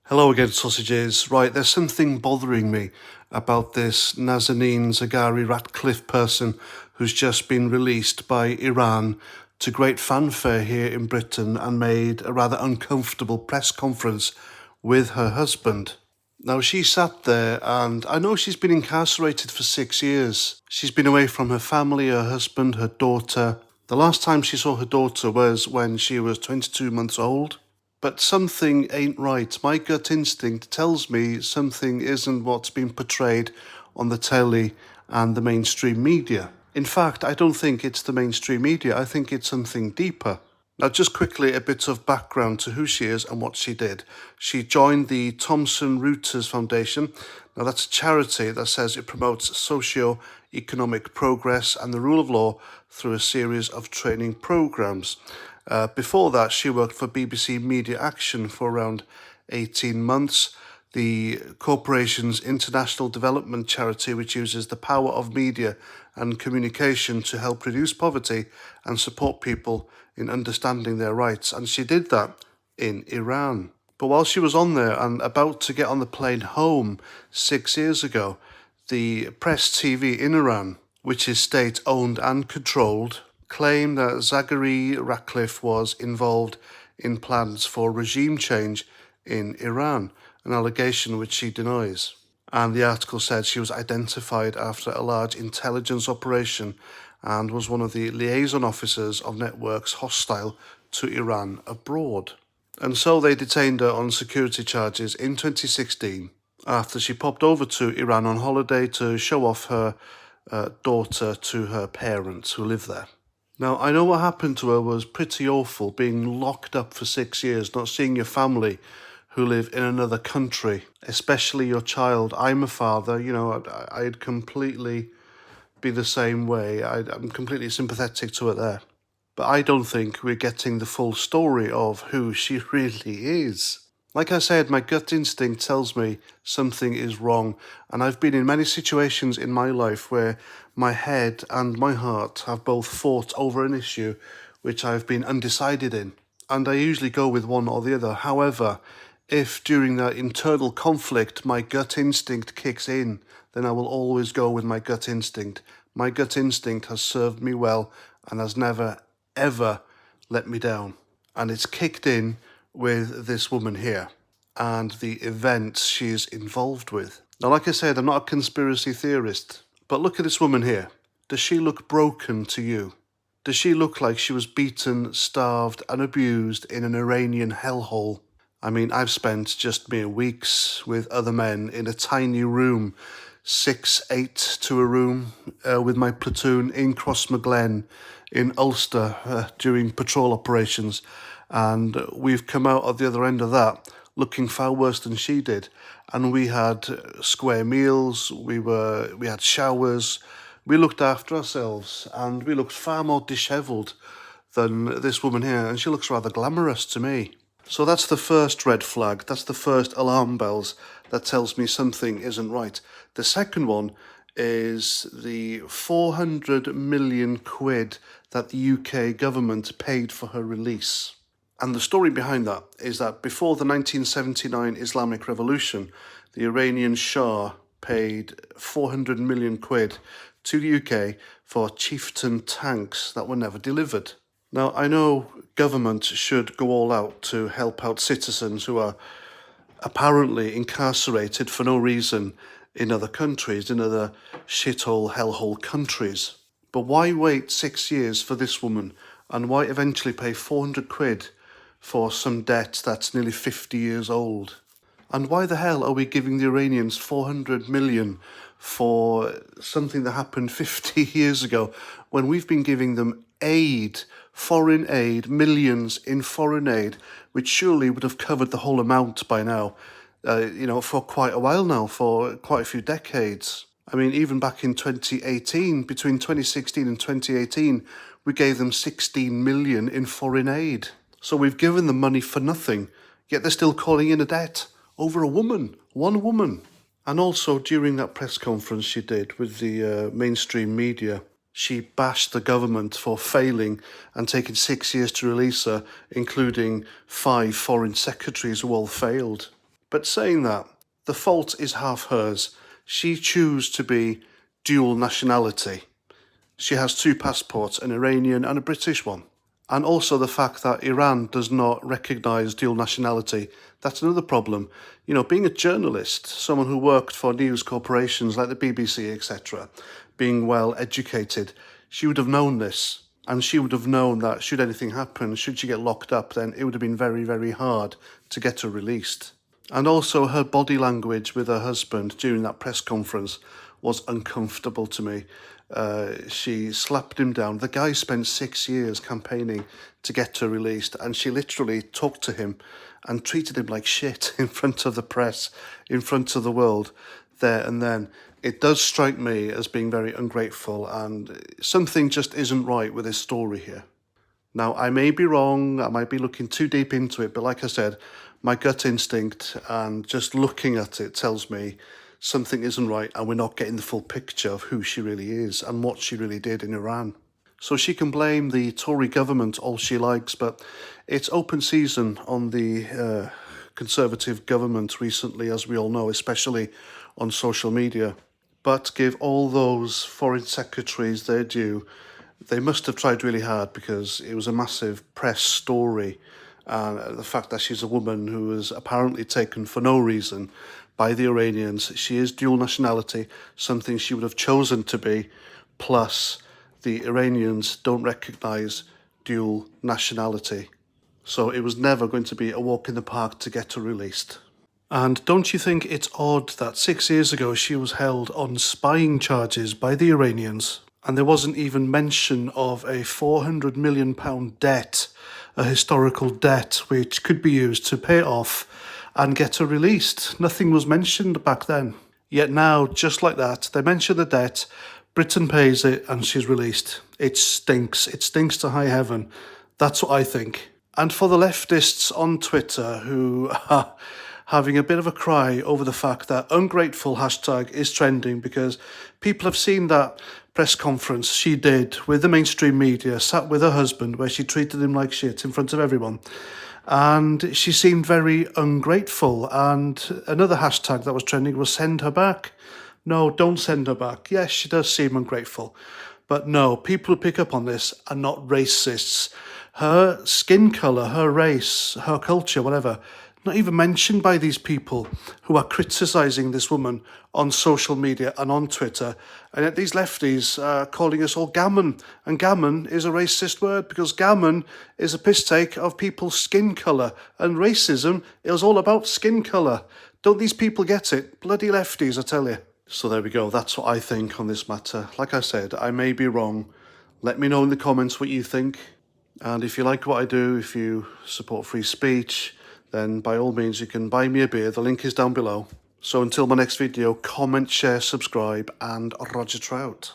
Hello again, sausages. Right, there's something bothering me about this Nazanin Zaghari Ratcliffe person who's just been released by Iran to great fanfare here in Britain and made a rather uncomfortable press conference with her husband. Now, she sat there, and I know she's been incarcerated for 6 years. She's been away from her family, her husband, her daughter. The last time she saw her daughter was when she was 22 months old. But something ain't right. My gut instinct tells me something isn't what's been portrayed on the telly and the mainstream media. In fact, I don't think it's the mainstream media. I think it's something deeper. Now, just quickly, a bit of background to who she is and what she did. She joined the Thomson Reuters Foundation. Now, that's a charity that says it promotes socio-economic progress and the rule of law through a series of training programs. Before that, she worked for BBC Media Action for around 18 months, the corporation's international development charity, which uses the power of media and communication to help reduce poverty and support people in understanding their rights. And she did that in Iran. But while she was on there and about to get on the plane home 6 years ago, the Press TV in Iran, which is state-owned and controlled, claimed that Zaghari Ratcliffe was involved in plans for regime change in Iran, an allegation which she denies. And the article said she was identified after a large intelligence operation and was one of the liaison officers of networks hostile to Iran abroad. And so they detained her on security charges in 2016 after she popped over to Iran on holiday to show off her daughter to her parents who live there. Now, I know what happened to her was pretty awful, being locked up for 6 years, not seeing your family who live in another country, especially your child. I'm a father, I'd completely be the same way. I'm completely sympathetic to it there. But I don't think we're getting the full story of who she really is. Like I said, my gut instinct tells me something is wrong, and I've been in many situations in my life where my head and my heart have both fought over an issue which I've been undecided in, and I usually go with one or the other. However, if during that internal conflict my gut instinct kicks in, then I will always go with my gut instinct. My gut instinct has served me well and has never, ever let me down. And it's kicked in with this woman here and the events she's involved with. Now, like I said, I'm not a conspiracy theorist, but look at this woman here. Does she look broken to you? Does she look like she was beaten, starved and abused in an Iranian hellhole? I mean, I've spent just mere weeks with other men in a tiny room, 6'8" to a room, with my platoon in Crossmaglen in Ulster during patrol operations, and we've come out at the other end of that looking far worse than she did. And we had square meals, we had showers, we looked after ourselves, and we looked far more dishevelled than this woman here, and she looks rather glamorous to me. So that's the first red flag, that's the first alarm bells that tells me something isn't right. The second one is the 400 million quid that the UK government paid for her release. And the story behind that is that before the 1979 Islamic Revolution, the Iranian Shah paid 400 million quid to the UK for chieftain tanks that were never delivered. Now, I know government should go all out to help out citizens who are apparently incarcerated for no reason in other countries, in other shithole, hellhole countries. But why wait 6 years for this woman, and why eventually pay 400 quid for some debt that's nearly 50 years old? And why the hell are we giving the Iranians 400 million for something that happened 50 years ago when we've been giving them aid, foreign aid, millions in foreign aid, which surely would have covered the whole amount by now, for quite a while now, for quite a few decades. I mean, even back in 2018, between 2016 and 2018, we gave them 16 million in foreign aid. So we've given them money for nothing, yet they're still calling in a debt over a woman, one woman. And also during that press conference she did with the mainstream media, she bashed the government for failing and taking 6 years to release her, including 5 foreign secretaries who all failed. But saying that, the fault is half hers. She chose to be dual nationality. She has two passports, an Iranian and a British one. And also the fact that Iran does not recognise dual nationality. That's another problem. You know, being a journalist, someone who worked for news corporations like the BBC, etc., being well educated, she would have known this. And she would have known that should anything happen, should she get locked up, then it would have been very, very hard to get her released. And also her body language with her husband during that press conference was uncomfortable to me. She slapped him down. The guy spent 6 years campaigning to get her released, and she literally talked to him and treated him like shit in front of the press, in front of the world, there and then. It does strike me as being very ungrateful, and something just isn't right with this story here. Now, I may be wrong, I might be looking too deep into it, but like I said, my gut instinct and just looking at it tells me something isn't right and we're not getting the full picture of who she really is and what she really did in Iran. So she can blame the Tory government all she likes, but it's open season on the Conservative government recently, as we all know, especially on social media. But give all those foreign secretaries their due. They must have tried really hard because it was a massive press story. The fact that she's a woman who was apparently taken for no reason by the Iranians. She is dual nationality, something she would have chosen to be, plus the Iranians don't recognise dual nationality. So it was never going to be a walk in the park to get her released. And don't you think it's odd that 6 years ago she was held on spying charges by the Iranians, and there wasn't even mention of a £400 million debt, a historical debt which could be used to pay off and get her released? Nothing was mentioned back then. Yet now, just like that, they mention the debt, Britain pays it, and she's released. It stinks. It stinks to high heaven. That's what I think. And for the leftists on Twitter who are having a bit of a cry over the fact that ungrateful hashtag is trending because people have seen that press conference she did with the mainstream media, sat with her husband where she treated him like shit in front of everyone. And she seemed very ungrateful. And another hashtag that was trending was send her back. No, don't send her back. Yes, she does seem ungrateful. But no, people who pick up on this are not racists. Her skin colour, her race, her culture, whatever, not even mentioned by these people who are criticising this woman on social media and on Twitter. And yet these lefties are calling us all gammon. And gammon is a racist word because gammon is a piss take of people's skin colour. And racism is all about skin colour. Don't these people get it? Bloody lefties, I tell you. So there we go. That's what I think on this matter. Like I said, I may be wrong. Let me know in the comments what you think. And if you like what I do, if you support free speech, then by all means you can buy me a beer. The link is down below. So until my next video, comment, share, subscribe, and Roger Trout.